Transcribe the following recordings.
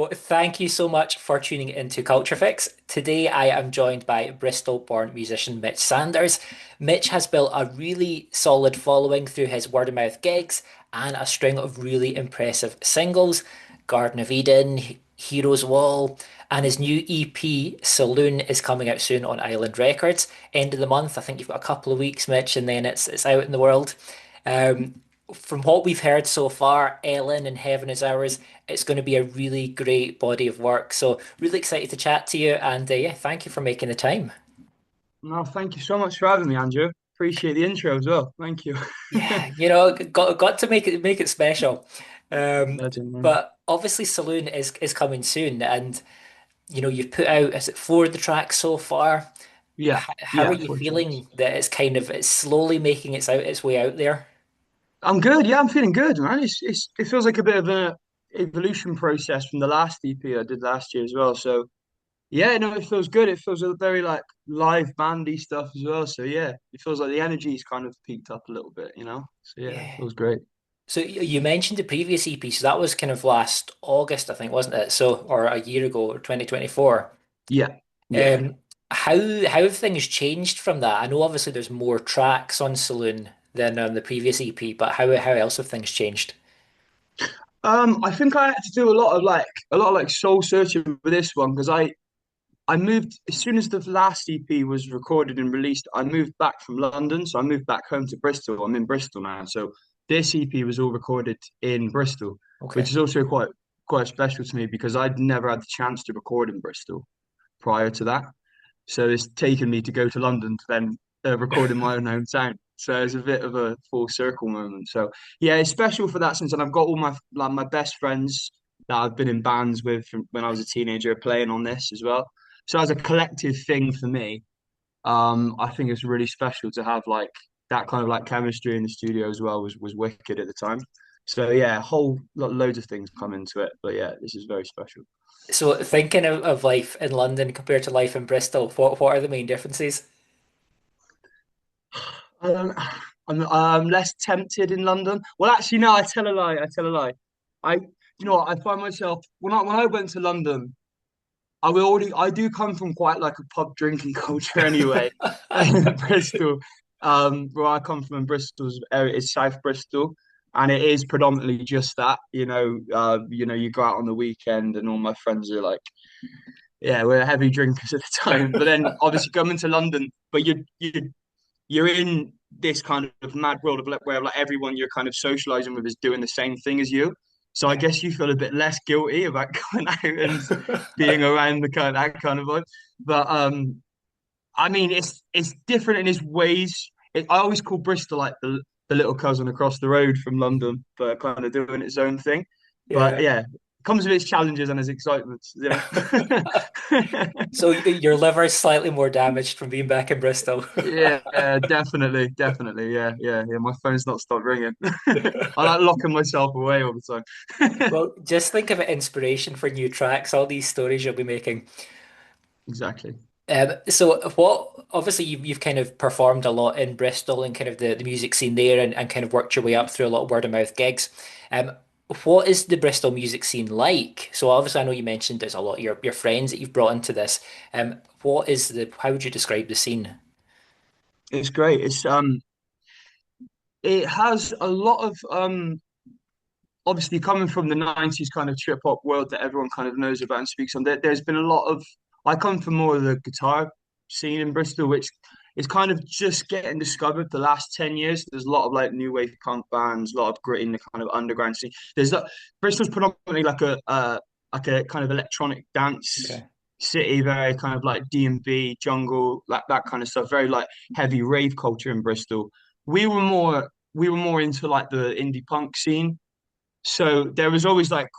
So, thank you so much for tuning into Culture Fix. Today, I am joined by Bristol-born musician Mitch Sanders. Mitch has built a really solid following through his word of mouth gigs and a string of really impressive singles: Garden of Eden, Heroes Wall, and his new EP, Saloon, is coming out soon on Island Records. End of the month. I think you've got a couple of weeks, Mitch, and then it's out in the world. Um, from what we've heard so far, Ellen and Heaven is Ours, it's going to be a really great body of work. So, really excited to chat to you. And yeah, thank you for making the time. No, thank you so much for having me, Andrew. Appreciate the intro as well. Thank you. Yeah, got to make it special. Um, Legend, man. but obviously, Saloon is coming soon, and you've put out, is it four of the tracks so far? Yeah, How are yeah, you for tracks. feeling that it's slowly making its way out there? I'm good. Yeah, I'm feeling good, man. It feels like a bit of a evolution process from the last EP I did last year as well. So yeah, no, it feels good. It feels a very like live bandy stuff as well. So yeah, it feels like the energy's kind of peaked up a little bit, you know? So yeah, it Yeah. feels great. So you mentioned the previous EP, so that was kind of last August, I think, wasn't it? So, or a year ago, or 2024. Yeah, yeah. Um, how how have things changed from that? I know obviously there's more tracks on Saloon than the previous EP, but how else have things changed? I think I had to do a lot of like soul searching with this one because I moved as soon as the last EP was recorded and released. I moved back from London, so I moved back home to Bristol. I'm in Bristol now, so this EP was all recorded in Bristol, which Okay. is also quite special to me because I'd never had the chance to record in Bristol prior to that. So it's taken me to go to London to then record in my own hometown. So it's a bit of a full circle moment. So yeah, it's special for that sense, and I've got all my best friends that I've been in bands with from when I was a teenager playing on this as well. So as a collective thing for me, I think it's really special to have like that kind of like chemistry in the studio as well was wicked at the time. So yeah, loads of things come into it, but yeah, this is very special. So thinking of life in London compared to life in Bristol, what are the main differences? Um, I'm less tempted in London. Well, actually, no, I tell a lie. I tell a lie. You know what? I find myself when I went to London, I do come from quite like a pub drinking culture anyway. In Bristol, where I come from in Bristol's area is South Bristol, and it is predominantly just that. You go out on the weekend, and all my friends are like, yeah, we're heavy drinkers at the time. But then obviously coming to London, but you're in this kind of mad world of like where like everyone you're kind of socializing with is doing the same thing as you. So I Yeah. guess you feel a bit less guilty about going out and being around that kind of vibe. But I mean it's different in its ways. I always call Bristol like the little cousin across the road from London, but kind of doing its own thing. But Yeah. yeah, it comes with its challenges and its excitements, you know. So your liver's slightly more damaged from being back in Bristol. Yeah, definitely, definitely. Yeah. My phone's not stopped ringing. I like locking myself away all the time. Well, just think of it inspiration for new tracks, all these stories you'll be making. Exactly. So what obviously you've kind of performed a lot in Bristol and kind of the music scene there and kind of worked your way up through a lot of word of mouth gigs. Um, what is the Bristol music scene like? So obviously I know you mentioned there's a lot of your friends that you've brought into this. How would you describe the scene? It's great. It has a lot of obviously coming from the 90s kind of trip hop world that everyone kind of knows about and speaks on. There's been a lot of I come from more of the guitar scene in Bristol, which is kind of just getting discovered the last 10 years. There's a lot of like new wave punk bands, a lot of grit in the kind of underground scene. Bristol's predominantly like a kind of electronic dance Okay. city, very kind of like D&B, jungle, like that kind of stuff, very like heavy rave culture in Bristol. We were more into like the indie punk scene, so there was always like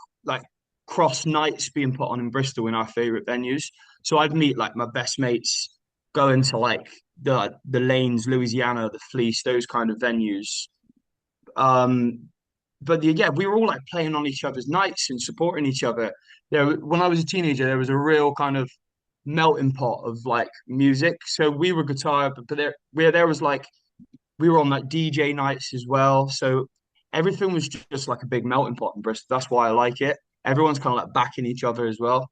cross nights being put on in Bristol in our favorite venues. So I'd meet like my best mates going to like the Lanes, Louisiana, the Fleece, those kind of venues. Um, yeah, we were all like playing on each other's nights and supporting each other. When I was a teenager, there was a real kind of melting pot of like music. So we were guitar, but there was like we were on like DJ nights as well. So everything was just like a big melting pot in Bristol. That's why I like it. everyone's kind of like backing each other as well.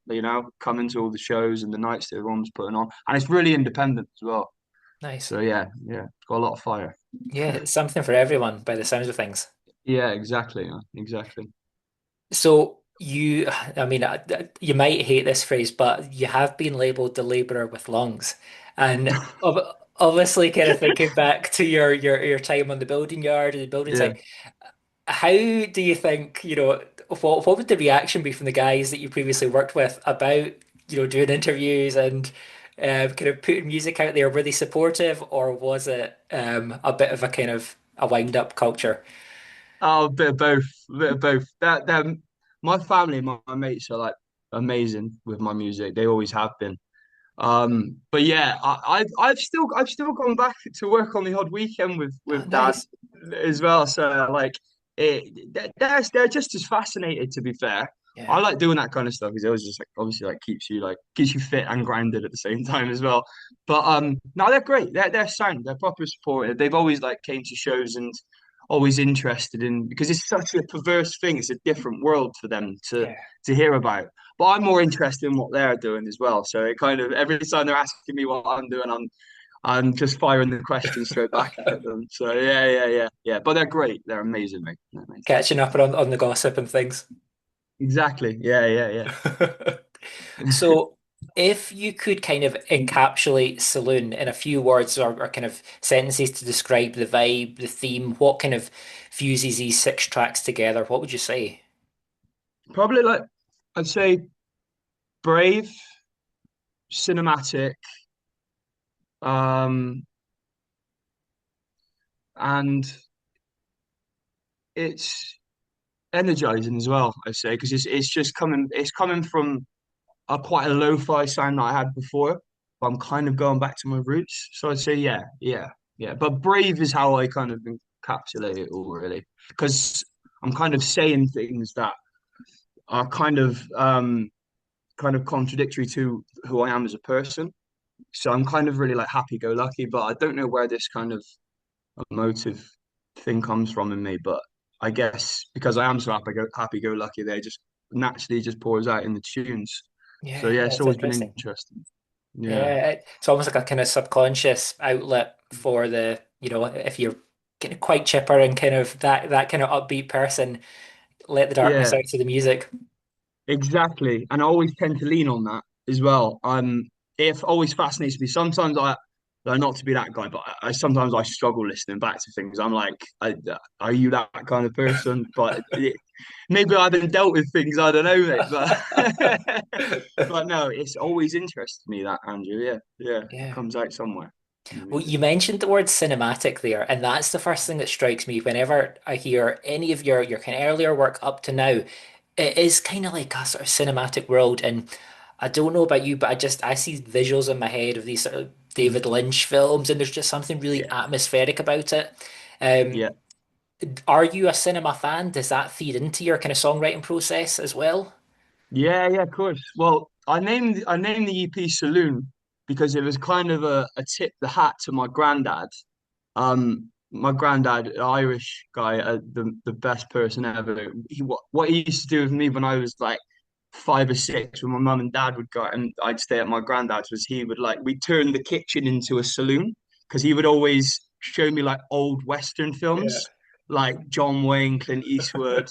Coming to all the shows and the nights that everyone's putting on, and it's really independent as well. Nice. So yeah, yeah, it's got a lot of fire. Yeah, it's something for everyone by the sounds of things. Yeah, exactly, exactly. So I mean, you might hate this phrase, but you have been labeled the laborer with lungs, and obviously, kind of thinking back to your time on the building yard and the building Yeah. site, how do you think, what would the reaction be from the guys that you previously worked with about, doing interviews and kind of putting music out there? Were they supportive, or was it a bit of a kind of a wind up culture? Oh, a bit of both, a bit of both. That my family, my mates are like amazing with my music. They always have been. But yeah, I've still gone back to work on the odd weekend Oh, with dad nice. as well. So like, they're just as fascinated. To be fair, I Yeah, like doing that kind of stuff because it always just like obviously like keeps you fit and grounded at the same time as well. But no, they're great. They're sound. They're proper supportive. They've always like came to shows and always interested in because it's such a perverse thing. It's a different world for them yeah. to hear about. But I'm more interested in what they're doing as well. So it kind of every time they're asking me what I'm doing, I'm just firing the questions straight back at them. So yeah. But they're great. They're amazing, mate. They're amazing. Catching up on the gossip and things. Exactly. Yeah. So, if you could kind of encapsulate Saloon in a few words or kind of sentences to describe the vibe, the theme, what kind of fuses these six tracks together, what would you say? Probably like I'd say brave, cinematic, um, and it's energizing as well. I say because it's just coming from quite a lo-fi sound that I had before, but I'm kind of going back to my roots. So I'd say yeah. But brave is how I kind of encapsulate it all really, because I'm kind of saying things that are kind of contradictory to who I am as a person. So I'm kind of really like happy-go-lucky, but I don't know where this kind of emotive thing comes from in me. But I guess because I am so happy-go-lucky, they just naturally just pours out in the tunes. So Yeah, yeah, it's that's always been interesting. interesting. Yeah. Yeah, it's almost like a kind of subconscious outlet for if you're kind of quite chipper and kind of that kind of upbeat person, let the darkness Yeah, out to the music. exactly. And I always tend to lean on that as well. It always fascinates me. Sometimes not to be that guy, but sometimes I struggle listening back to things. I'm like, are you that kind of person? But maybe I haven't dealt with things. I don't know, mate. But but no, it's always interested me that Andrew. Yeah, it Yeah. comes out somewhere in the Well, music. you mentioned the word cinematic there, and that's the first thing that strikes me whenever I hear any of your kind of earlier work up to now. It is kind of like a sort of cinematic world, and I don't know about you, but I see visuals in my head of these sort of David Lynch films, and there's just something really Yeah, atmospheric about it. Um, yeah. are you a cinema fan? Does that feed into your kind of songwriting process as well? Yeah, of course. Well, I named the EP Saloon because it was kind of a tip the hat to my granddad. My granddad, Irish guy, the best person ever. What he used to do with me when I was like 5 or 6, when my mum and dad would go out and I'd stay at my granddad's, was he would like we turned the kitchen into a saloon because he would always show me like old Western Yeah. films, like John Wayne, Clint Eastwood,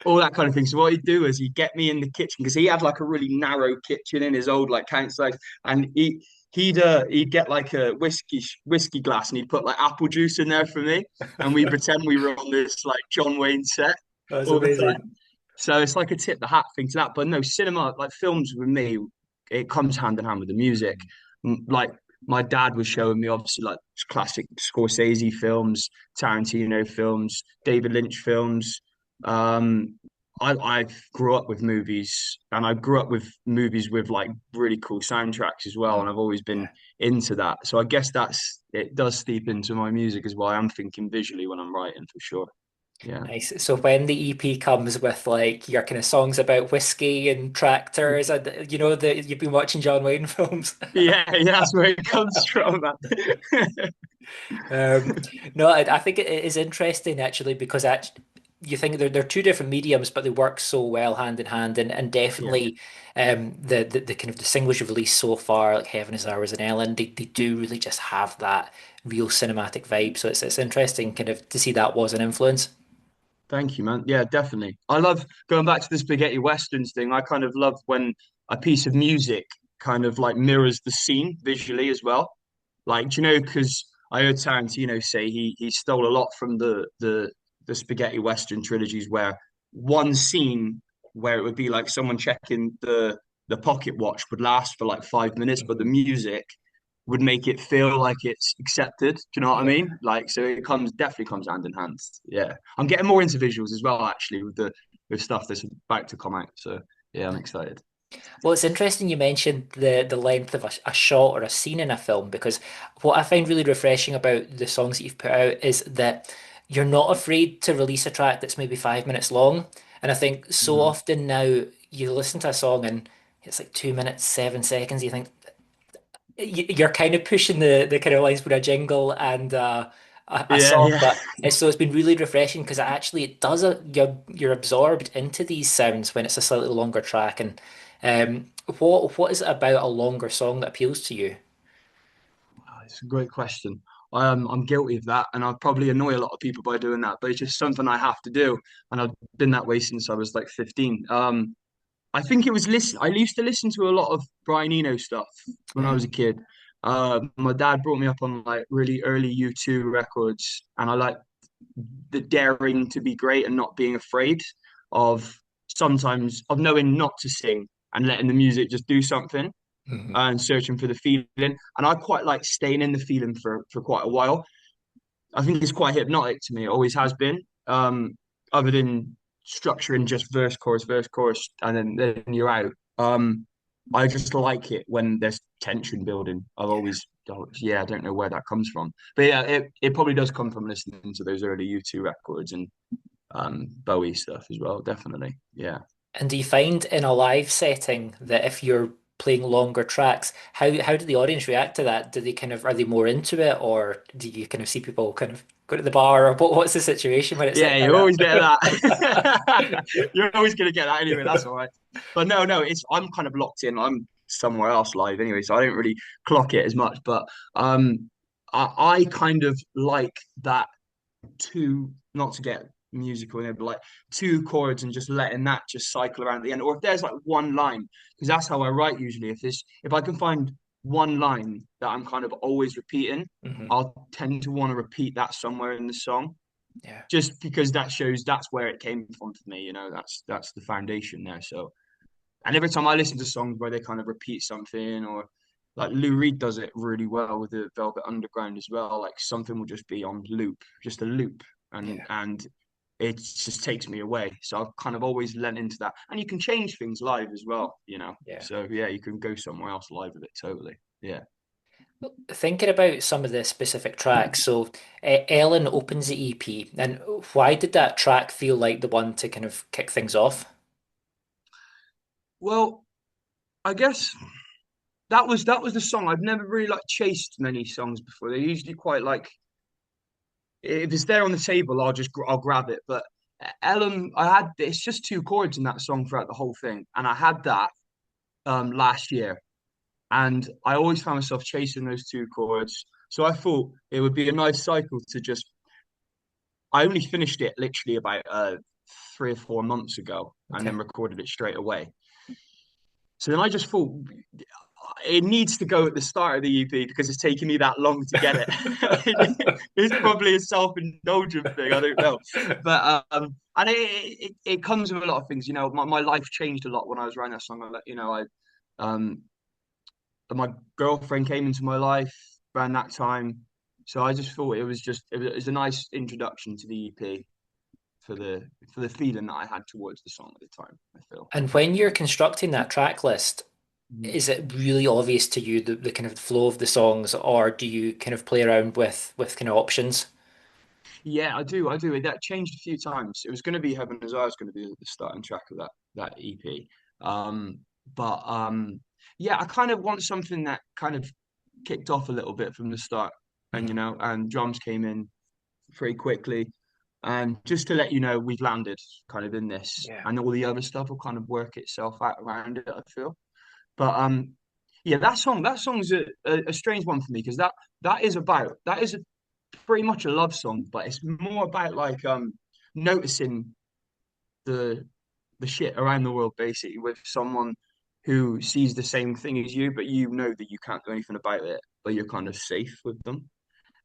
all that kind of thing. So what he'd do is he'd get me in the kitchen because he had like a really narrow kitchen in his old like council house, and he'd get like a whiskey glass and he'd put like apple juice in there for me, and we pretend we were on this like John Wayne set That's all the amazing. time. So it's like a tip the hat thing to that. But no, cinema, like films with me, it comes hand in hand with the music. Like my dad was showing me obviously like classic Scorsese films, Tarantino films, David Lynch films. Um, I grew up with movies, and I grew up with movies with like really cool soundtracks as well, and I've always been Yeah. into that. So I guess it does steep into my music as well. I'm thinking visually when I'm writing for sure. Yeah. Nice. So when the EP comes with like your kind of songs about whiskey and tractors, and that you've been watching John Wayne films. Yeah, that's where it comes from, man. Um, no, I think it is interesting actually because you think they're two different mediums, but they work so well hand in hand, and Yeah. definitely the kind of the singles you've released so far, like Heaven Is Ours and Ellen, they do really just have that real cinematic vibe. So it's interesting kind of to see that was an influence. Thank you, man. Yeah, definitely. I love going back to the spaghetti westerns thing. I kind of love when a piece of music kind of like mirrors the scene visually as well. Like, do you know, because I heard Tarantino say he stole a lot from the spaghetti western trilogies where one scene where it would be like someone checking the pocket watch would last for like 5 minutes, but the Mhm. music would make it feel like it's accepted. Do you know what I Yeah. mean? Like, so it comes definitely comes hand in hand. Yeah, I'm getting more into visuals as well, actually, with stuff that's about to come out. So yeah, I'm excited. Well, it's interesting you mentioned the length of a shot or a scene in a film because what I find really refreshing about the songs that you've put out is that you're not afraid to release a track that's maybe 5 minutes long. And I think so Mhm. often now you listen to a song and it's like 2 minutes, 7 seconds. You think you're kind of pushing the kind of lines with a jingle and a Yeah, song, yeah. but it's been really refreshing because it does you're absorbed into these sounds when it's a slightly longer track. And what is it about a longer song that appeals to you? It's a great question. I'm guilty of that, and I'll probably annoy a lot of people by doing that, but it's just something I have to do, and I've been that way since I was like 15. I think it was listen. I used to listen to a lot of Brian Eno stuff when I Yeah. was a kid. My dad brought me up on like really early U2 records, and I like the daring to be great and not being afraid of sometimes of knowing not to sing and letting the music just do something Mhm. and searching for the feeling. And I quite like staying in the feeling for quite a while. I think it's quite hypnotic to me. It always has been. Other than structuring just verse, chorus, and then you're out. I just like it when there's tension building. Yeah, I don't know where that comes from, but yeah, it probably does come from listening to those early U2 records and Bowie stuff as well. Definitely, yeah. And do you find in a live setting that if you're playing longer tracks, how do the audience react to that? Do they kind of are they more into it, or do you kind of see people kind of go to the bar, or what's the situation when it's Yeah, like you always get that? that. You're always gonna get that anyway. That's all right. But no, it's I'm kind of locked in. I'm somewhere else live anyway, so I don't really clock it as much. But I kind of like that two, not to get musical, but like two chords and just letting that just cycle around at the end. Or if there's like one line, because that's how I write usually. If I can find one line that I'm kind of always repeating, Hmm. I'll tend to want to repeat that somewhere in the song Yeah. just because that shows that's where it came from for me. That's the foundation there. So, and every time I listen to songs where they kind of repeat something, or like Lou Reed does it really well with the Velvet Underground as well. Like something will just be on loop, just a loop, and Yeah. and it just takes me away. So I've kind of always lent into that, and you can change things live as well. Yeah. So yeah, you can go somewhere else live with it totally. Yeah. Thinking about some of the specific tracks, so Ellen opens the EP, and why did that track feel like the one to kind of kick things off? Well, I guess that was the song. I've never really like chased many songs before. They're usually quite like if it's there on the table, I'll grab it. But Ellen, it's just two chords in that song throughout the whole thing, and I had that last year, and I always found myself chasing those two chords. So I thought it would be a nice cycle to just. I only finished it literally about 3 or 4 months ago, and Okay. then recorded it straight away. So then I just thought it needs to go at the start of the EP because it's taken me that long to get it. It's probably a self-indulgent thing, I don't know. But and it comes with a lot of things. My life changed a lot when I was writing that song. I um my girlfriend came into my life around that time. So I just thought it was a nice introduction to the EP for the feeling that I had towards the song at the time, I feel. And when you're constructing that track list, Mhm. is it really obvious to you the kind of flow of the songs, or do you kind of play around with kind of options? Yeah, I do. I do. That changed a few times. It was going to be Heaven as I was going to be the starting track of that EP. But yeah, I kind of want something that kind of kicked off a little bit from the start, and Mhm. and drums came in pretty quickly. And just to let you know, we've landed kind of in this, Yeah. and all the other stuff will kind of work itself out around it, I feel. But yeah, that song's a strange one for me because that is pretty much a love song, but it's more about like noticing the the shit around the world basically with someone who sees the same thing as you, but you know that you can't do anything about it, but you're kind of safe with them.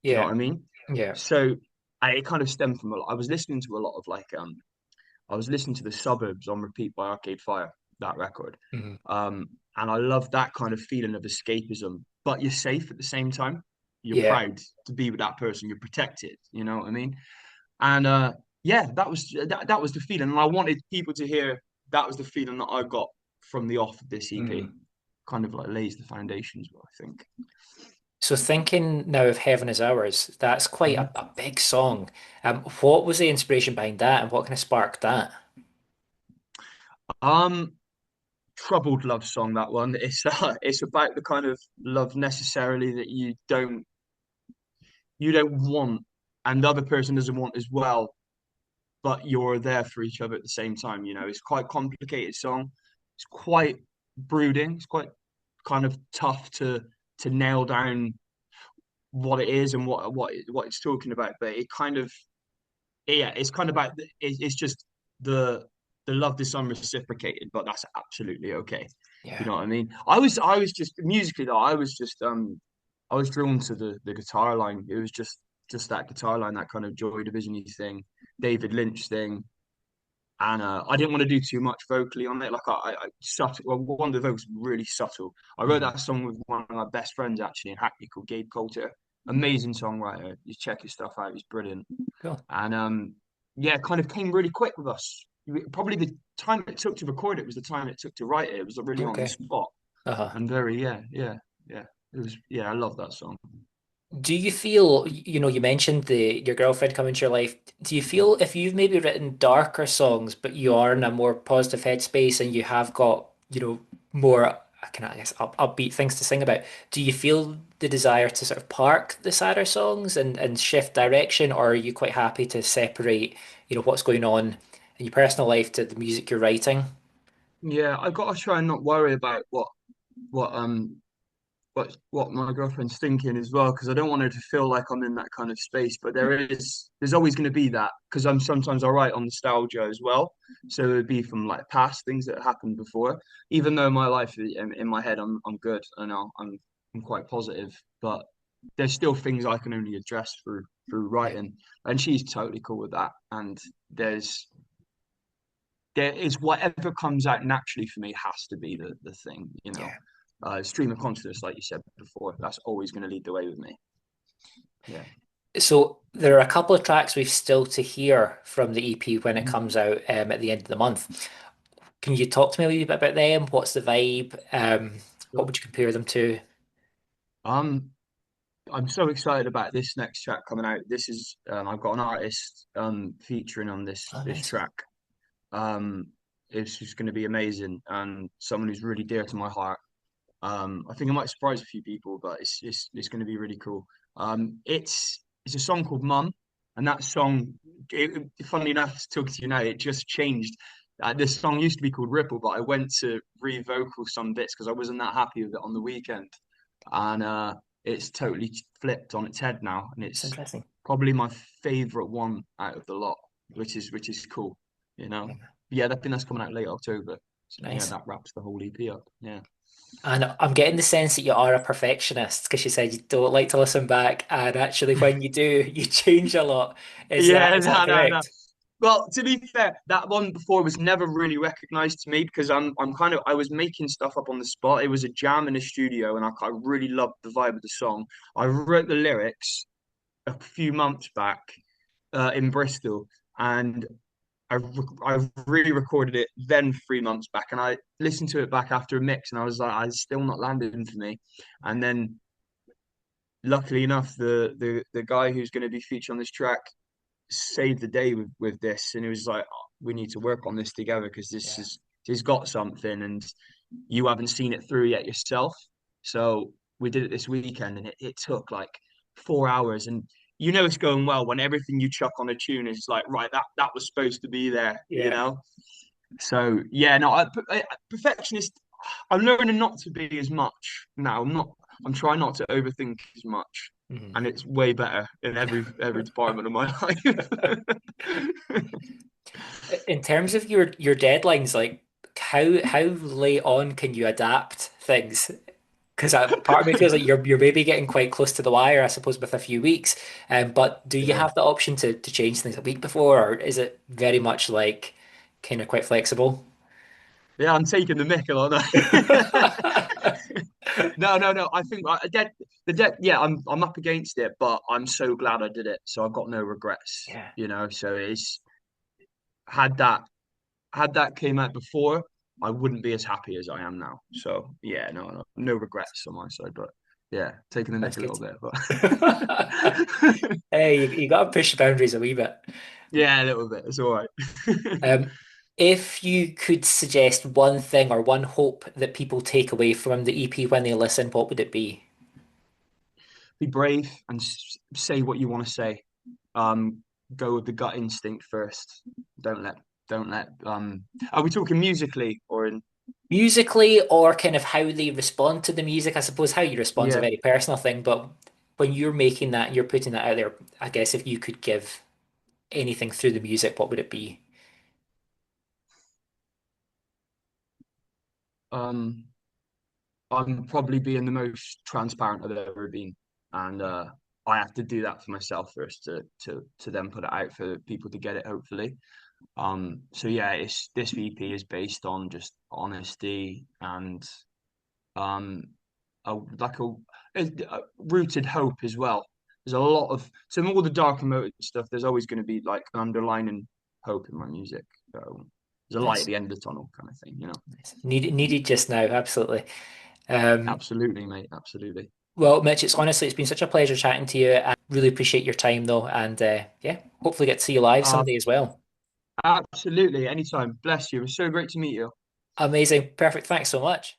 Do you know Yeah. what I mean? Yeah. So it kind of stemmed from a lot. I was listening to a lot of like I was listening to The Suburbs on repeat by Arcade Fire, that record. Mhm. Um, and I love that kind of feeling of escapism, but you're safe at the same time. You're Yeah. proud to be with that person. You're protected. You know what I mean? And yeah, that was the feeling. And I wanted people to hear that was the feeling that I got from the off of this EP. Mhm. Kind of like lays the foundations, well, I think. So thinking now of Heaven is Ours, that's quite Mhm. a big song. What was the inspiration behind that and what kind of sparked that? Um, Troubled love song, that one. It's about the kind of love necessarily that you don't want, and the other person doesn't want as well, but you're there for each other at the same time. You know, it's quite a complicated song. It's quite brooding. It's quite kind of tough to nail down what it is and what it's talking about. But it kind of yeah, it's kind of about it's just the the love is unreciprocated, but that's absolutely okay. You Yeah. know what I mean? I was just musically though, I was drawn to the guitar line. It was just that guitar line, that kind of Joy Division-y thing, David Lynch thing. And I didn't want to do too much vocally on it. Like I subtle. Well, one of the vocals was really subtle. I wrote Mhm. that song with one of my best friends actually in Hackney called Gabe Coulter. Amazing songwriter. You check his stuff out. He's brilliant. Cool. And yeah, it kind of came really quick with us. Probably the time it took to record it was the time it took to write it. It was really on the Okay. spot Uh-huh. and very yeah. It was yeah. I love that song. Do you feel, you mentioned the your girlfriend coming into your life. Do you feel if you've maybe written darker songs, but you are in a more positive headspace and you have got, more, I guess, upbeat things to sing about, do you feel the desire to sort of park the sadder songs and shift direction, or are you quite happy to separate, what's going on in your personal life to the music you're writing? Yeah, I got to try and not worry about what what my girlfriend's thinking as well because I don't want her to feel like I'm in that kind of space. But there's always going to be that because I write on nostalgia as well. So it would be from like past things that happened before. Even though my life in my head I'm good and I'm quite positive, but there's still things I can only address through Yeah. writing, and she's totally cool with that. And there is whatever comes out naturally for me has to be the thing, you know. Yeah. Stream of consciousness, like you said before, that's always going to lead the way with me. Yeah. So there are a couple of tracks we've still to hear from the EP when it Mhm. comes out at the end of the month. Can you talk to me a little bit about them? What's the vibe? What So, would you compare them to? um, I'm so excited about this next track coming out. This is I've got an artist featuring on Oh, this nice. track. Um, it's just going to be amazing and someone who's really dear to my heart. I think it might surprise a few people, but it's going to be really cool. It's a song called Mum, and that song, funnily enough, talking to you now, it just changed. This song used to be called Ripple, but I went to re-vocal some bits because I wasn't that happy with it on the weekend, and it's totally flipped on its head now, and It's it's interesting. probably my favorite one out of the lot, which is cool, you know. Yeah, Yeah, I think that's coming out late October. So yeah, nice. that wraps the whole EP up. Yeah. And I'm getting the sense that you are a perfectionist because you said you don't like to listen back, and actually, when you do, you change a lot. Is that Yeah, is that no. correct? Well, to be fair, that one before was never really recognized to me because I'm kind of I was making stuff up on the spot. It was a jam in the studio, and I really loved the vibe of the song. I wrote the lyrics a few months back in Bristol, and I re-recorded it then 3 months back, and I listened to it back after a mix, and I was like, I still not landing for me. And then, luckily enough, the guy who's going to be featured on this track saved the day with this, and it was like, "Oh, we need to work on this together because Yeah. he's got something, and you haven't seen it through yet yourself." So we did it this weekend, and it took like 4 hours, and you know it's going well when everything you chuck on a tune is like, right, that was supposed to be there, you Yeah. know? So yeah, no, perfectionist. I'm learning not to be as much now. I'm trying not to overthink as much, Mhm. and it's way better in every department of my life. In terms of your deadlines, like how late on can you adapt things? Because part of me feels like you're maybe getting quite close to the wire, I suppose, with a few weeks. But do you Yeah, have the option to change things a week before, or is it very much like kind of quite flexible? yeah, I'm taking the mick a lot. No, no, no. I think yeah, I'm up against it, but I'm so glad I did it. So I've got no regrets, Yeah, you know. So it's had that had that came out before, I wouldn't be as happy as I am now. So yeah, no regrets on my side, but yeah, taking the that's mick a good. little bit, but Hey, you got to push the boundaries a wee bit. yeah, a little bit. It's all right. Um, if you could suggest one thing or one hope that people take away from the EP when they listen, what would it be? Be brave and say what you want to say. Um, go with the gut instinct first. Don't let don't let Are we talking musically or in? Musically, or kind of how they respond to the music. I suppose how you respond is a Yeah. very personal thing, but when you're making that, you're putting that out there, I guess if you could give anything through the music, what would it be? Um, I'm probably being the most transparent I've ever been, and I have to do that for myself first to then put it out for people to get it, hopefully. So yeah, it's this VP is based on just honesty and um, like a rooted hope as well. There's a lot of so all the dark emotive stuff. There's always going to be like an underlining hope in my music. So there's a light at Nice. the end of the tunnel, kind of thing, you know. Nice. Needed just now, absolutely. Um, Absolutely, mate. Absolutely. well, Mitch, it's been such a pleasure chatting to you. I really appreciate your time though, and yeah, hopefully get to see you live Uh, someday as well. Absolutely. Anytime. Bless you. It was so great to meet you. Amazing. Perfect. Thanks so much.